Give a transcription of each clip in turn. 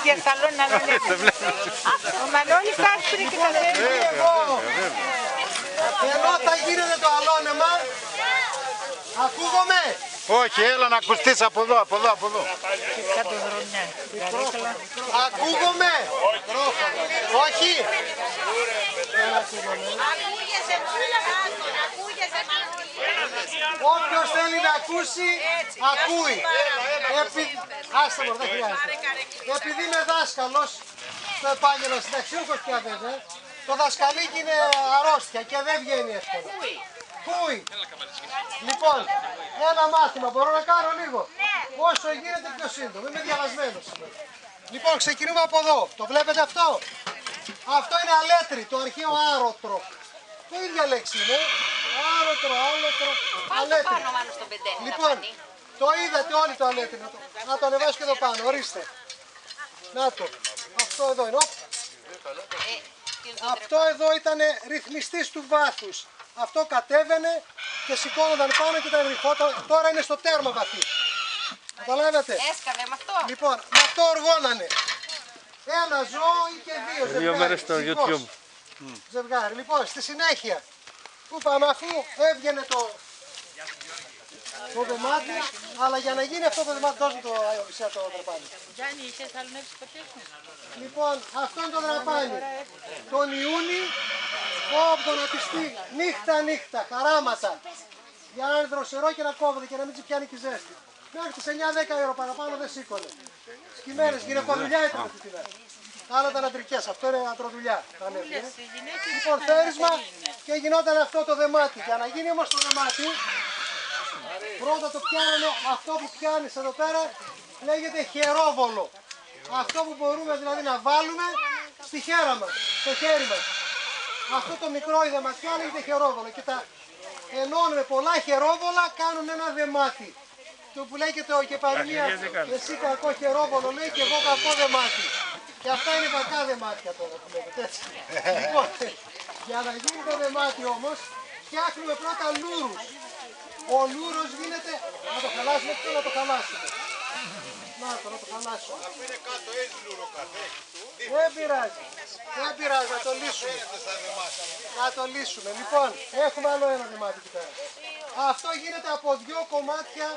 για σαλόν να λένε. Ο Μανώλης Κάσπρη και τα θέλει. Ενώ θα γίνεται το αλώνεμα, ακούγομαι. Όχι, έλα να ακουστείς από εδώ, από εδώ, από εδώ. Ακούγομαι. Όχι. Όποιος θέλει να ακούσει, ακούει. Άστα μου, δεν χρειάζεται. Επειδή είμαι δάσκαλος στο επάγγελμα συνταξιούχος πια βέβαια, το δασκαλίκι είναι αρρώστια και δεν βγαίνει εύκολα. Κούι. Λοιπόν, ένα μάθημα μπορώ να κάνω λίγο. Όσο γίνεται πιο σύντομο. Είμαι διαβασμένος. Λοιπόν, ξεκινούμε από εδώ. Το βλέπετε αυτό. Αυτό είναι αλέτρι, το αρχαίο άρωτρο. Το ίδια λέξη είναι. Άρωτρο, άλωτρο, αλέτρι. Λοιπόν, το είδατε όλοι το αλέτρι. Να το ανεβάσω και εδώ πάνω. Ορίστε. Να το. Αυτό εδώ είναι. Αυτό εδώ ήταν ρυθμιστής του βάθους. Αυτό κατέβαινε και σηκώνονταν πάνω και ήταν ρηχόταν. Τώρα είναι στο τέρμα βαθύ. Καταλάβατε. Έσκαβε με αυτό. Λοιπόν, με αυτό οργώνανε. Ένα ζώο ή και δύο ζευγάρι. 2 μέρες στο YouTube. Ζευγάρι. Λοιπόν, στη συνέχεια, που πάμε αφού έβγαινε το δωμάτι, αλλά για να γίνει αυτό το δωμάτι, δώσ' μου το Αϊωβησία το δραπάνι. Γιάννη, είχες αλωνεύσει ποτέ σου. Λοιπόν, αυτό είναι το δραπάνι. Τον Ιούνι, όπου τον απιστεί, νύχτα, χαράματα. Για να είναι δροσερό και να κόβεται και να μην πιάνει και ζέστη. Μέχρι τις 9-10 ώρα παραπάνω δεν σήκωνε. Σκυμμένες, γυναικοδουλειά ήταν αυτή τη μέρα. Άλλα ήταν αντρικές, αυτό είναι αντροδουλειά. Λοιπόν, θέρισμα και γινόταν αυτό το δεμάτι. Για να γίνει όμως το δεμάτι, πρώτα το πιάνανε, αυτό που πιάνεις εδώ πέρα λέγεται χερόβολο. Αυτό που μπορούμε δηλαδή να βάλουμε στη χέρα μας, στο χέρι μας. Αυτό το μικρό η δεματιά λέγεται χερόβολο και τα ενώνουμε πολλά χερόβολα, κάνουν ένα δεμάτι. Το που λέει και το και παροιμία, εσύ κακό χερόβολο λέει και εγώ κακό δεμάτι. Και αυτά είναι κακά δεμάτια τώρα που λέγεται έτσι. Λοιπόν, για να γίνει το δεμάτι όμως, φτιάχνουμε πρώτα λούρους. Ο λούρος γίνεται, να το χαλάσουμε και να το χαλάσουμε. Να το χαλάσουμε. Αφού είναι κάτω, έχει λούρο κάτω. Δεν πειράζει, να το λύσουμε. Να το λύσουμε. Λοιπόν, έχουμε άλλο ένα δεμάτι εκεί πέρα. Αυτό γίνεται από 2 κομμάτια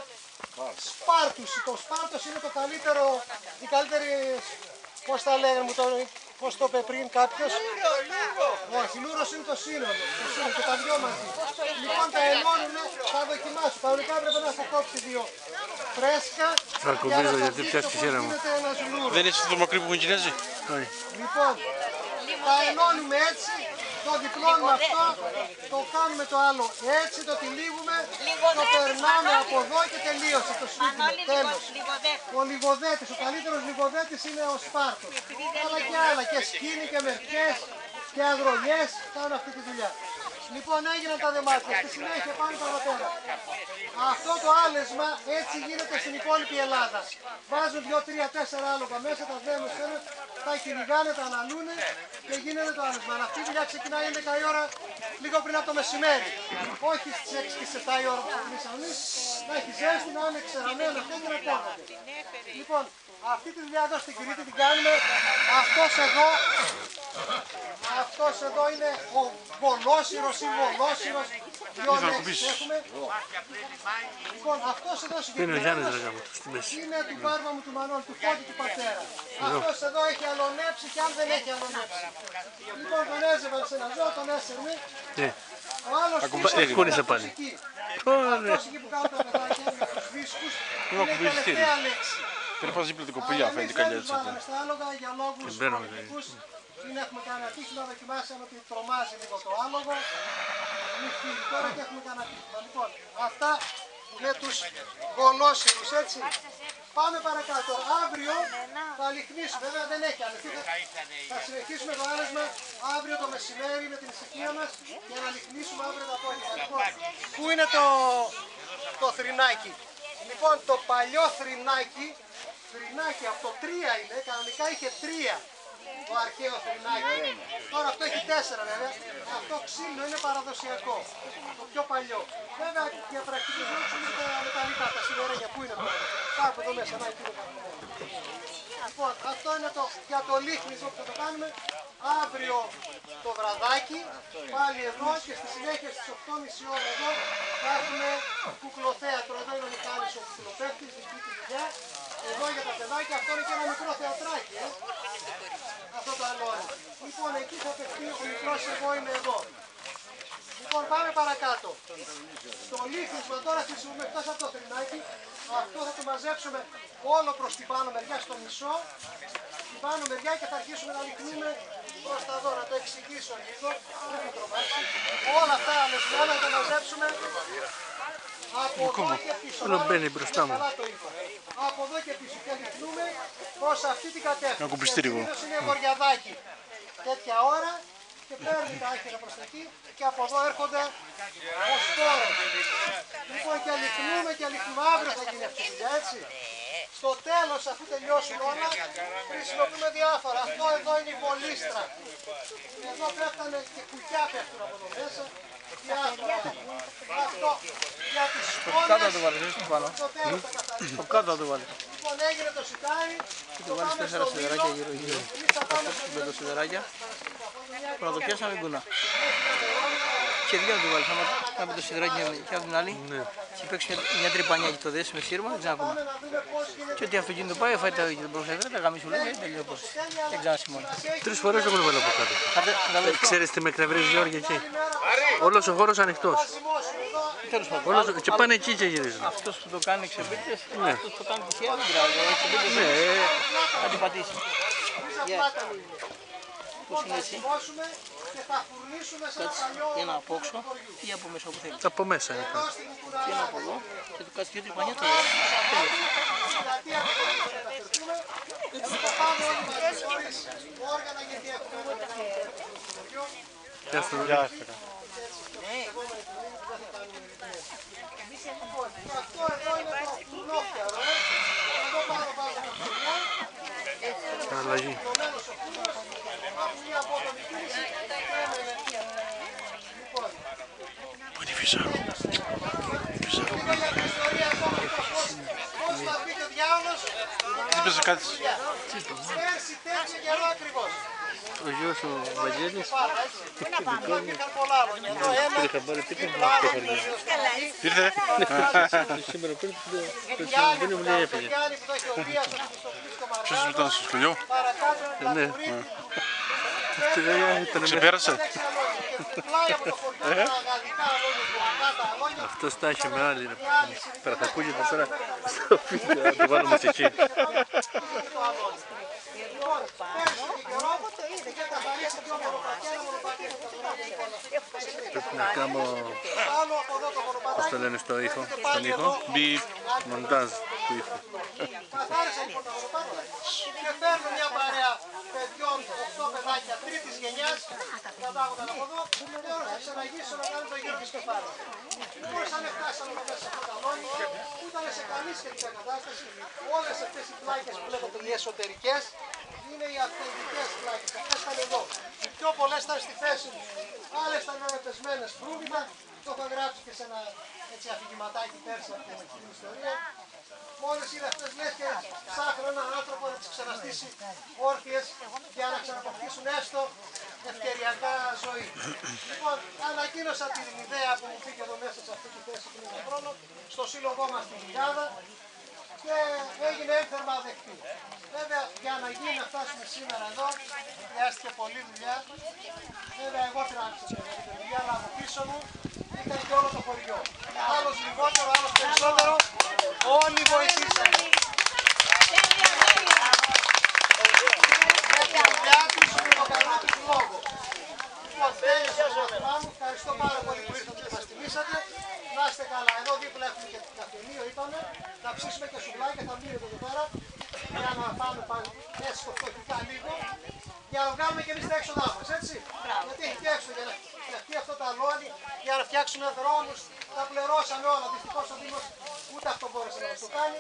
σπάρτους. Το σπάρτος είναι το καλύτερο, η καλύτερη, πώς τα λέγανε μου τώρα, πώς το είπε πριν κάποιος. Όχι, λούρος είναι το σύνολο, και τα δυο μαζί. Λοιπόν, τα ενώνουμε, θα δοκιμάσω. Κανονικά έπρεπε να έχω κόψει 2 φρέσκα. Θα κομπίζω γιατί πιάσει τη χέρα μου. Δεν είσαι στο Δημοκρή που μου κινέζει. Λοιπόν, τα ενώνουμε έτσι, το διπλώνουμε αυτό, το κάνουμε το άλλο έτσι, το τυλίγουμε, το περνάμε από εδώ και τελείωσε το σφίγγουμε, τέλος. Ο λιγοδέτης, ο καλύτερος λιγοδέτης είναι ο σπάρτος, αλλά και άλλα, και σκήνη και μερκές και αγρονιές κάνουν αυτή τη δουλειά. Λοιπόν, έγιναν τα δεμάτια, στη συνέχεια πάμε παραπέρα. Αυτό το άλεσμα έτσι γίνεται στην υπόλοιπη Ελλάδα. Βάζουν 2, 3, 4 άλογα μέσα, τα δένουν σε ένα, τα κυνηγάνε, τα αναλούνε και γίνεται το άλεσμα. Αλλά αυτή η δουλειά ξεκινάει 11 η ώρα λίγο πριν από το μεσημέρι. Όχι στις 6 και στις 7 η ώρα που ξεκινήσαμε εμείς, να έχει ζέστη, να είναι ξεραμένο αυτό και να κόβεται. Λοιπόν, αυτή τη δουλειά εδώ στην Κρήτη την κάνουμε. Αυτός εδώ είναι ο βολόσυρος ή βολόσυρος. 2 λέξεις έχουμε. Λοιπόν, αυτός εδώ συγκεκριμένος είναι του μπάρμα μου του Μανώλη, του Φώτη του πατέρα. Αυτός εδώ έχει αλωνέψει και αν δεν έχει αλωνέψει. Λοιπόν, τον έζευαν σε ένα ζώο, τον έσερνε. Ο άλλος κούνησε πάλι. αυτός εκεί που κάνουν τα παιδάκια με τους δίσκους είναι η τελευταία λέξη. Πρέπει να δίπλα την κοπηλιά, φαίνεται καλιά έτσι. Εμείς δεν τους βάλαμε στα άλογα για λόγους πολιτικούς. Δεν έχουμε κάνει ατύχημα, δοκιμάσαμε ότι τρομάζει λίγο το άλογο. Μη φύγει τώρα και έχουμε κάνει ατύχημα. Λοιπόν, αυτά με τους γολόσυρους, έτσι. Πάμε παρακάτω. Αύριο θα λιχνίσουμε, βέβαια δεν έχει άλλο. Θα συνεχίσουμε το άλεσμα αύριο το μεσημέρι με την ησυχία μας για να λιχνίσουμε αύριο το απόγευμα. Λοιπόν, πού είναι το θρηνάκι? Λοιπόν, το παλιό θρηνάκι από το 3 είναι, κανονικά είχε 3. Το αρχαίο θρηνάκι. Τώρα αυτό έχει 4 βέβαια. Αυτό ξύλινο είναι παραδοσιακό. Το πιο παλιό. Βέβαια για πρακτικούς λόγους είναι τα μεταλλικά, τα σιδερένια. Πού είναι τώρα? Κάπου εδώ μέσα, να εκεί. Λοιπόν, αυτό είναι για το λίχνισμα που θα το κάνουμε αύριο το βραδάκι, πάλι εδώ και στη συνέχεια στις 8.30 ώρα εδώ θα έχουμε κουκλοθέατρο. Εδώ είναι ο Μιχάλης ο κουκλοπαίχτης, δική του δουλειά. Εδώ για τα παιδάκια, αυτό είναι και ένα μικρό θεατράκι, αυτό το άλλο. Λοιπόν, εκεί θα παιχτεί ο μικρός, εγώ είμαι εδώ. Λοιπόν, πάμε παρακάτω. Στο λίχνισμα τώρα χρησιμοποιούμε εκτός από το θρηνάκι. Αυτό θα το μαζέψουμε όλο προς την πάνω μεριά, στο μισό. Την πάνω μεριά και θα αρχίσουμε να λιχνούμε προς τα δω. Να το εξηγήσω λίγο. Δεν θα τρομάξει. Όλα αυτά αμεσμένα θα τα μαζέψουμε από εδώ και πίσω. Καλά το είπα. Από εδώ και πίσω και λιχνούμε προς αυτή την κατεύθυνση. Συνήθως είναι βορειαδάκι. Τέτοια ώρα. Και παίρνει τα άχυρα προς τα εκεί και από εδώ έρχονται ο σπόρος. Λοιπόν, και λιχνούμε και λιχνούμε. Αύριο θα γίνει αυτή η δουλειά, έτσι. Στο τέλος, αφού τελειώσουν όλα, χρησιμοποιούμε διάφορα. Αυτό εδώ είναι η βολίστρα. Εδώ πέφτανε και κουκιά πέφτουν από εδώ μέσα. Διάφορα. Αυτό για τις σπόνες. Στο τέλος θα καθαρίσουμε. Λοιπόν, έγινε το σιτάρι. Το βάλεις 4 σιδεράκια γύρω-γύρω. Με το σιδεράκια. Να το πιάσουμε την κουνά. Και δύο να το βάλεις. Άμα το σιδεράκι και από την άλλη. Και παίξει μια τρυπανιά και το δέσει με σύρμα, δεν ξανακούμε. Και ό,τι αυτοκίνητο πάει, φάει τα προσέφερα, τα γαμίσουλα και τελειώ πώς. Και ξανασημώνει. 3 φορές το έχουν βάλει από κάτω. Ξέρεις τι με εκνευρίζει, Γιώργη, εκεί. Όλος ο χώρος ανοιχτός. Τέλος πάντων. Και πάνε εκεί και γυρίζουν. Αυτός που το κάνει ξεπίτες, αυτός που το κάνει τυχαία δεν πειράζει. Θα την πατήσει. Πώς είναι έτσι. Κάτσε ένα απόξω ή από μέσα όπου θέλει. Από μέσα είναι. Και ένα από εδώ και του κάτσε 2 τρυπανιά το τέλος. Γεια σου. Αυτό εδώ είναι το φουρνόφιαρο. Εδώ πάνω βάζουμε φουρνιά. Αλλαγή. Πού είναι η Φυσάρο. Πώς θα μπει ο διάολος. Είπες κάτι. Πέρσι τέτοιο καιρό ακριβώς. Ο γιος ο Βαγγέλης. Ήρθε. Σήμερα πήρε δεν μου λέει έφυγε. Ποιος ήταν στο σχολείο. Ναι. Ξεπέρασε. Αυτός τα έχει με άλλη. Πέρα θα ακούγεται τώρα στο βίντεο να το βάλουμε και εκεί. Πρέπει να κάνω, πώς το λένε στο ήχο, στον ήχο, μοντάζ του ήχου. Καθάρισα λοιπόν τα μονοπάτια και φέρνω μια παρέα παιδιών, 8 παιδάκια τρίτης γενιάς, κατάγονταν από εδώ, τώρα θα ξαναγήσω να κάνω το γύρο της κεφάλας. Λοιπόν, σαν φτάσαμε εδώ μέσα από τα λόνι, που ήταν σε καλή σχετικά κατάσταση, όλες αυτές οι πλάκες που βλέπετε οι εσωτερικές, είναι οι αυθεντικές πλάκες, αυτές ήταν εδώ. Οι πιο πολλές ήταν στη θέση μου, άλλες ήταν με πεσμένες φρούγητα, το έχω γράψει και σε ένα έτσι αφηγηματάκι πέρσι από την ιστορία. Μόλις είναι αυτές λες και ψάχνω έναν άνθρωπο να τις ξαναστήσει όρθιες για να ξαναποκτήσουν έστω ευκαιριακά ζωή. Λοιπόν, ανακοίνωσα την ιδέα που μου πήγε εδώ μέσα σε αυτή τη θέση πριν τον χρόνο, στο σύλλογό μας στην Ιλιάδα και έγινε ένθερμα δεκτή. Βέβαια, για να γίνει να φτάσουμε σήμερα εδώ, χρειάστηκε πολλή δουλειά. Βέβαια, εγώ τράβηξα τη δουλειά, αλλά από πίσω μου ήταν και όλο το χωριό. Άλλος λιγότερο, άλλος περισσότερο, όλοι βοηθήσαμε. Για τη δουλειά τους, με το καλό τους λόγο. Λοιπόν, τέλειωσε το μάθημά μου. Ευχαριστώ πάρα πολύ που ήρθατε και μας τιμήσατε. Να είστε καλά. Εδώ δίπλα έχουμε και καφενείο, είπαμε. Να ψήσουμε και σουβλάκια, θα μείνετε εδώ πέρα. Για να πάμε πάλι έστω φτωχικά λίγο. Για να βγάλουμε και εμείς τα έξοδά μας, έτσι. Γιατί έχει και έξω για να φτιαχτεί αυτό το αλόνι, για να φτιάξουμε δρόμους. Τα πληρώσαμε όλα. Δυστυχώς ο Δήμος ούτε αυτό μπόρεσε να μας το κάνει.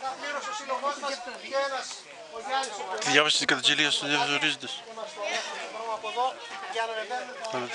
Τα πλήρωσε ο σύλλογός μας και ένας ο Γιάννης ο Πληρώνης. Διάβασες την καταγγελία στους διαβιορίζοντες. Και μας το έφερε από εδώ για να ανεβαίνουμε.